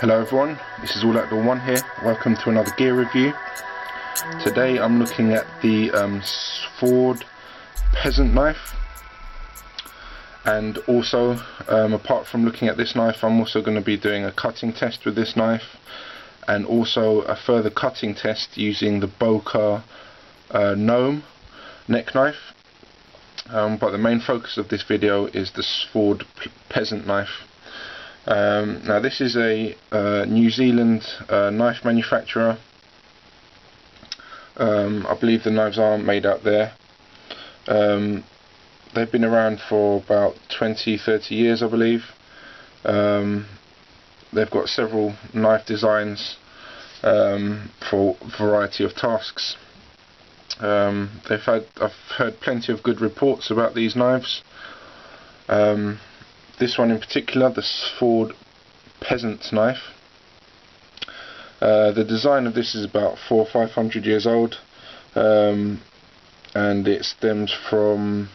Hello everyone, this is All Outdoor One here. Welcome to another gear review. Today I'm looking at the Svord Peasant knife, and also apart from looking at this knife, I'm also going to be doing a cutting test with this knife, and also a further cutting test using the Boker Gnome neck knife. But the main focus of this video is the Svord Peasant knife. Now this is a New Zealand knife manufacturer. I believe the knives are made out there. They've been around for about 20-30 years, I believe. They've got several knife designs for a variety of tasks. I've heard plenty of good reports about these knives. This one in particular, the Svord Peasant knife. The design of this is about 400 or 500 years old, and it stems from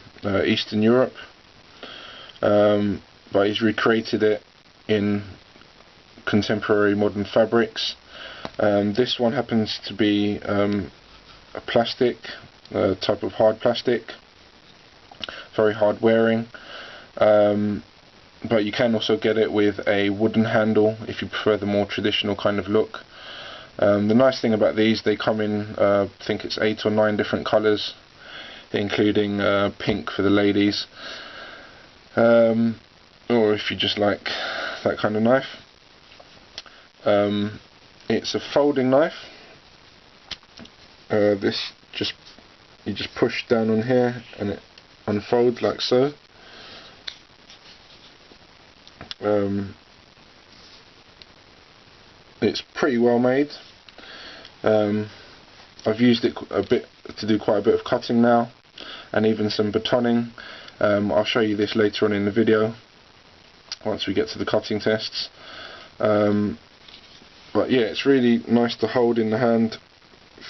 Eastern Europe, but he's recreated it in contemporary modern fabrics. This one happens to be a plastic, type of hard plastic, very hard wearing. But you can also get it with a wooden handle if you prefer the more traditional kind of look. The nice thing about these, they come in I think it's 8 or 9 different colours, including pink for the ladies, or if you just like that kind of knife. It's a folding knife. You just push down on here and it unfolds like so. It's pretty well made. I've used it a bit to do quite a bit of cutting now, and even some batoning. I'll show you this later on in the video once we get to the cutting tests. But yeah, it's really nice to hold in the hand,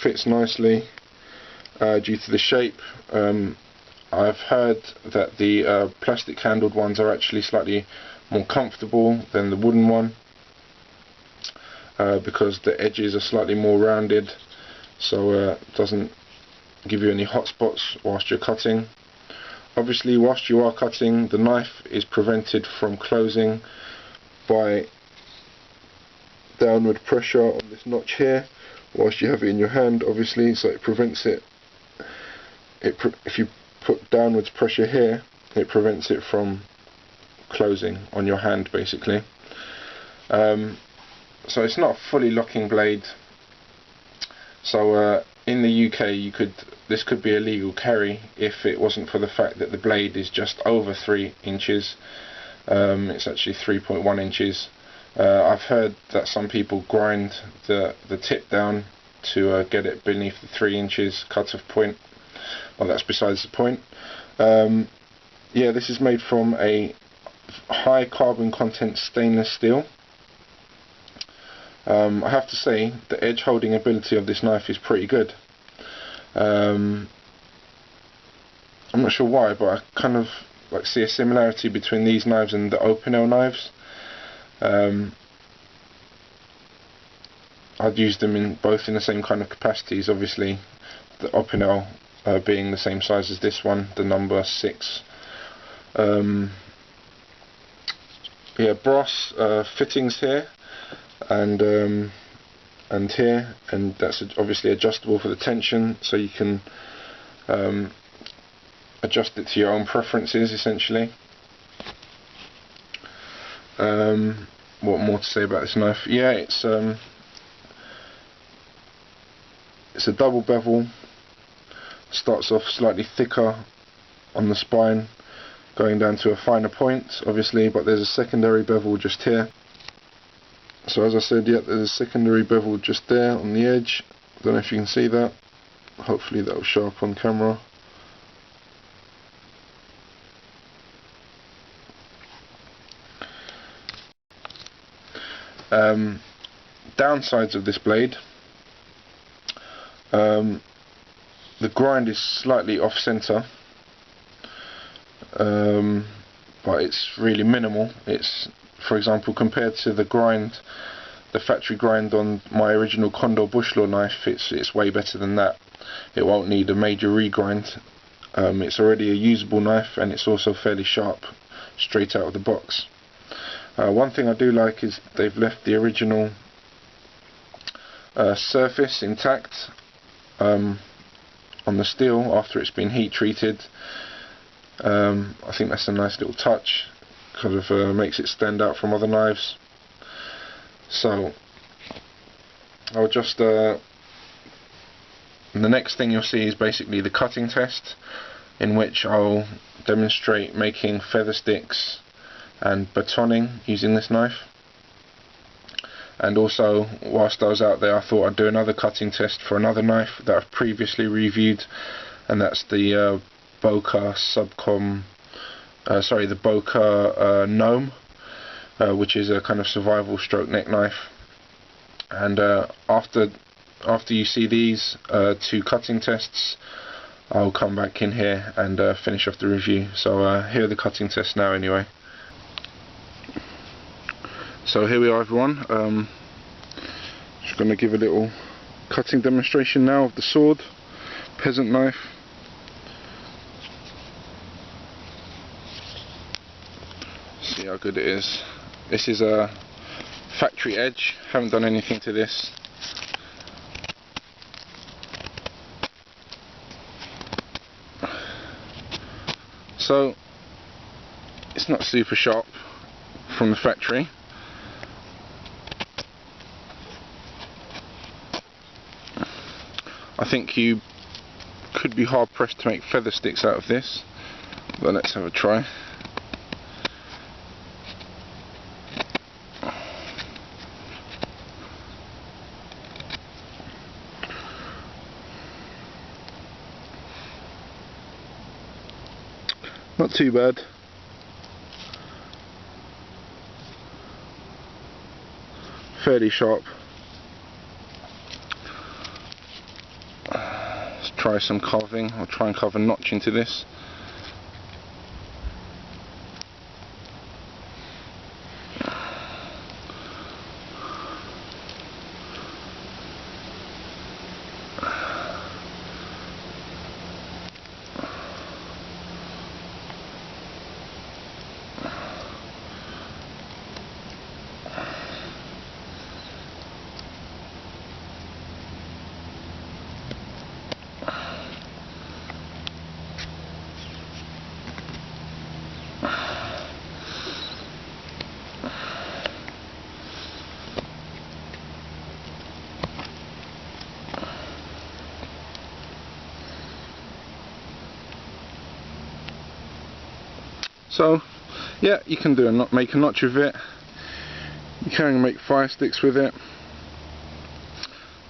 fits nicely due to the shape. I've heard that the plastic handled ones are actually slightly more comfortable than the wooden one, because the edges are slightly more rounded, so it doesn't give you any hot spots whilst you're cutting. Obviously, whilst you are cutting, the knife is prevented from closing by downward pressure on this notch here whilst you have it in your hand, obviously, so it prevents it. If you put downwards pressure here, it prevents it from closing on your hand, basically. So it's not a fully locking blade. So in the UK, this could be a legal carry if it wasn't for the fact that the blade is just over 3 inches. It's actually 3.1 inches. I've heard that some people grind the tip down to get it beneath the 3 inches cut-off point. Well, that's besides the point. Yeah, this is made from a high carbon content stainless steel. I have to say the edge holding ability of this knife is pretty good. I'm not sure why, but I kind of see a similarity between these knives and the Opinel knives. I'd use them both in the same kind of capacities. Obviously, the Opinel being the same size as this one, the number 6. Yeah, brass fittings here and here, and that's obviously adjustable for the tension, so you can adjust it to your own preferences, essentially. What more to say about this knife? Yeah, it's a double bevel. Starts off slightly thicker on the spine, going down to a finer point, obviously, but there's a secondary bevel just here. So as I said, yeah, there's a secondary bevel just there on the edge. I don't know if you can see that. Hopefully that will show up on camera. Downsides of this blade. The grind is slightly off center, but it's really minimal. It's, for example, compared to the grind the factory grind on my original Condor Bushlaw knife, it's way better than that. It won't need a major regrind. It's already a usable knife, and it's also fairly sharp straight out of the box. One thing I do like is they've left the original surface intact on the steel after it's been heat treated. I think that's a nice little touch, kind of makes it stand out from other knives. So I'll just the next thing you'll see is basically the cutting test, in which I'll demonstrate making feather sticks and batoning using this knife. And also, whilst I was out there, I thought I'd do another cutting test for another knife that I've previously reviewed, and that's the Boker Gnome, which is a kind of survival stroke neck knife. And after you see these two cutting tests, I'll come back in here and finish off the review. So here are the cutting tests now anyway. So here we are, everyone. Just going to give a little cutting demonstration now of the Svord Peasant knife. See how good it is. This is a factory edge, haven't done anything to this. So it's not super sharp from the factory. I think you could be hard pressed to make feather sticks out of this, but let's have a try. Not too bad. Fairly sharp. Let's try some carving. I'll try and carve a notch into this. So yeah, you can make a notch with it. You can make fire sticks with it.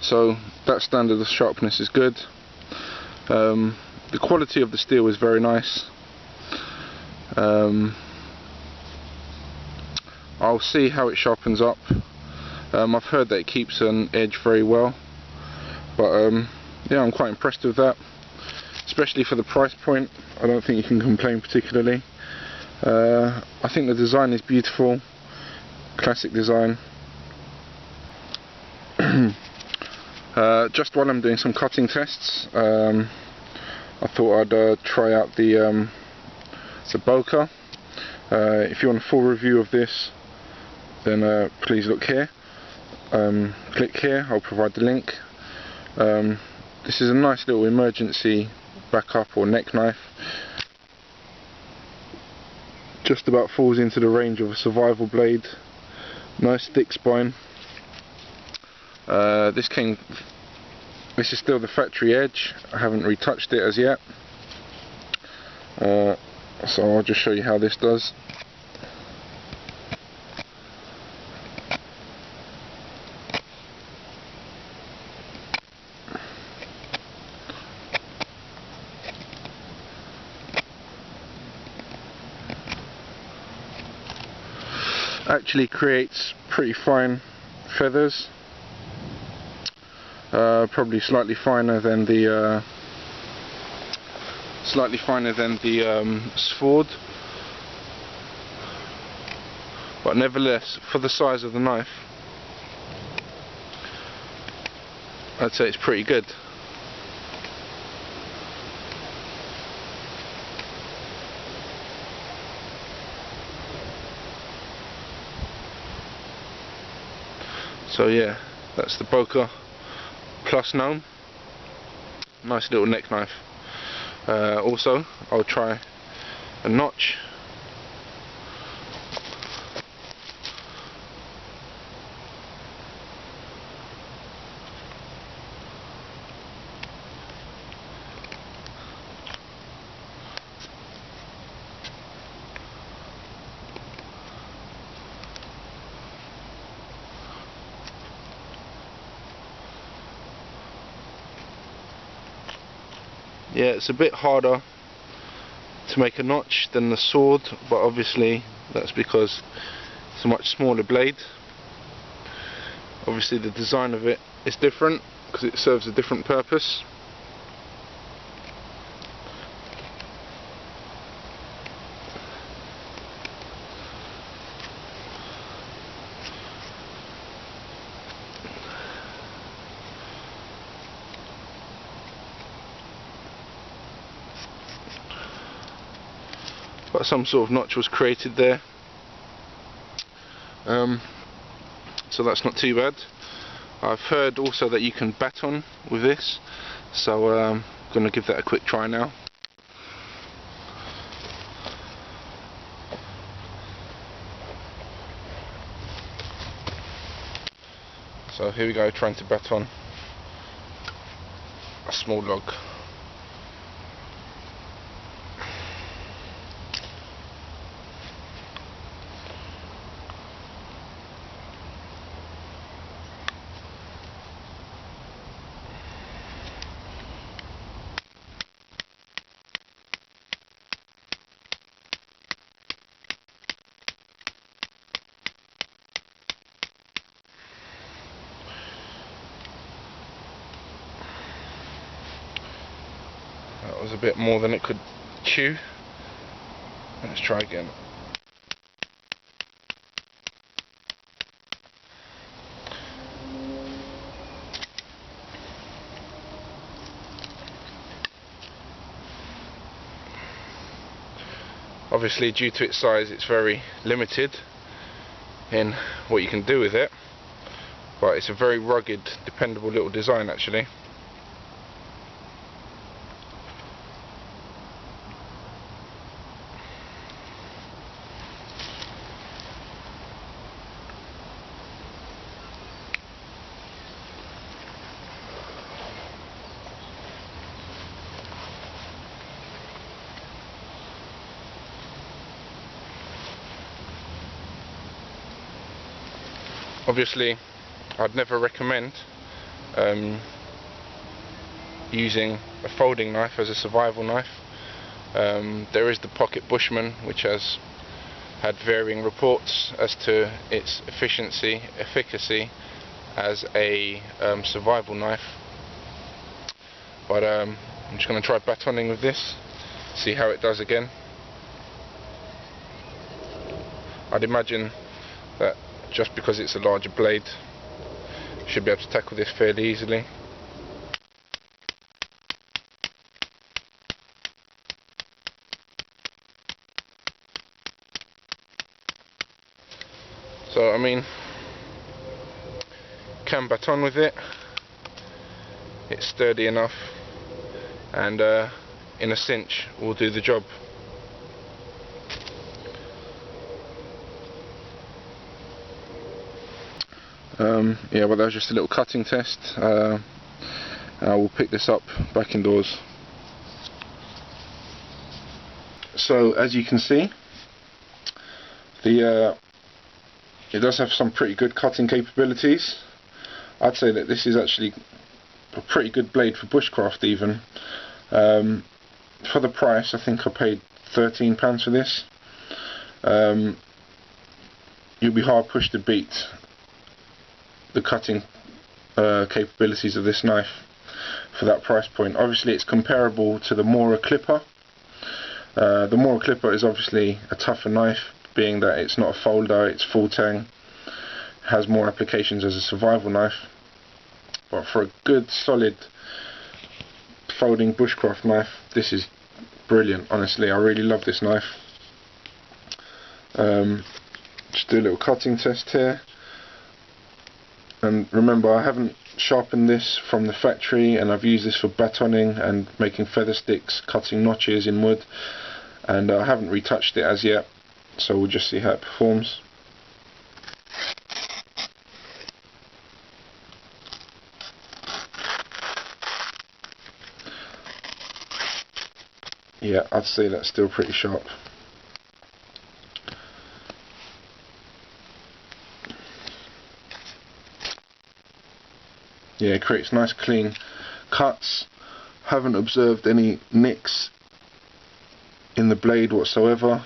So that standard of sharpness is good. The quality of the steel is very nice. I'll see how it sharpens up. I've heard that it keeps an edge very well, but yeah, I'm quite impressed with that, especially for the price point. I don't think you can complain particularly. I think the design is beautiful, classic design. Just while I'm doing some cutting tests, I thought I'd try out the Boker. If you want a full review of this, then please look here. Click here, I'll provide the link. This is a nice little emergency backup or neck knife. Just about falls into the range of a survival blade. Nice thick spine. This is still the factory edge. I haven't retouched it as yet. So I'll just show you how this does. Actually creates pretty fine feathers, probably slightly finer than the Svord, but nevertheless, for the size of the knife, I'd say it's pretty good. So yeah, that's the Boker Plus Gnome. Nice little neck knife. Also, I'll try a notch. Yeah, it's a bit harder to make a notch than the sword, but obviously that's because it's a much smaller blade. Obviously the design of it is different because it serves a different purpose. But some sort of notch was created there, so that's not too bad. I've heard also that you can baton with this, so I'm going to give that a quick try now. So here we go, trying to baton a small log. That was a bit more than it could chew. Let's try again. Obviously, due to its size, it's very limited in what you can do with it, but it's a very rugged, dependable little design actually. Obviously, I'd never recommend using a folding knife as a survival knife. There is the Pocket Bushman, which has had varying reports as to its efficacy as a survival knife. But I'm just going to try batoning with this, see how it does again. I'd imagine that just because it's a larger blade, should be able to tackle this fairly easily. So I mean, can baton with it. It's sturdy enough, and in a cinch will do the job. Yeah, well, that was just a little cutting test. I will pick this up back indoors. So as you can see, it does have some pretty good cutting capabilities. I'd say that this is actually a pretty good blade for bushcraft even. For the price, I think I paid £13 for this. You'll be hard pushed to beat the cutting capabilities of this knife for that price point. Obviously it's comparable to the Mora Clipper. The Mora Clipper is obviously a tougher knife, being that it's not a folder, it's full tang, has more applications as a survival knife. but for a good solid folding bushcraft knife, this is brilliant. Honestly, I really love this knife. Just do a little cutting test here, and remember, I haven't sharpened this from the factory, and I've used this for batoning and making feather sticks, cutting notches in wood, and I haven't retouched it as yet, so we'll just see how it performs. Yeah, I'd say that's still pretty sharp. Yeah, it creates nice clean cuts. Haven't observed any nicks in the blade whatsoever,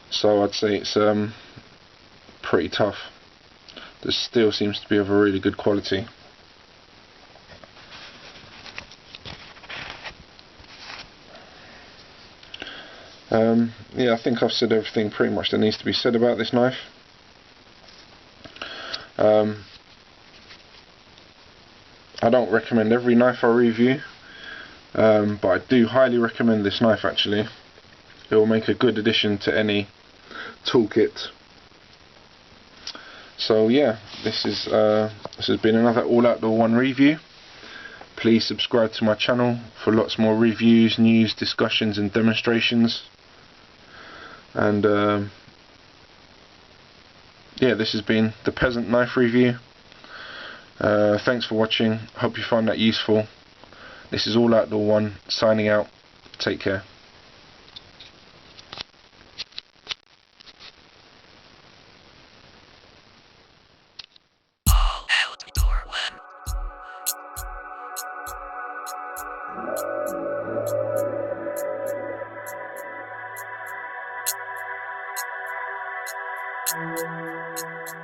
so I'd say it's pretty tough. The steel seems to be of a really good quality. Yeah, I think I've said everything pretty much that needs to be said about this knife. I don't recommend every knife I review, but I do highly recommend this knife actually. It will make a good addition to any toolkit. So yeah, this has been another All Outdoor One review. Please subscribe to my channel for lots more reviews, news, discussions and demonstrations. And yeah, this has been the Peasant Knife review. Thanks for watching, hope you find that useful. This is All Outdoor One signing out. Take care. All Outdoor One.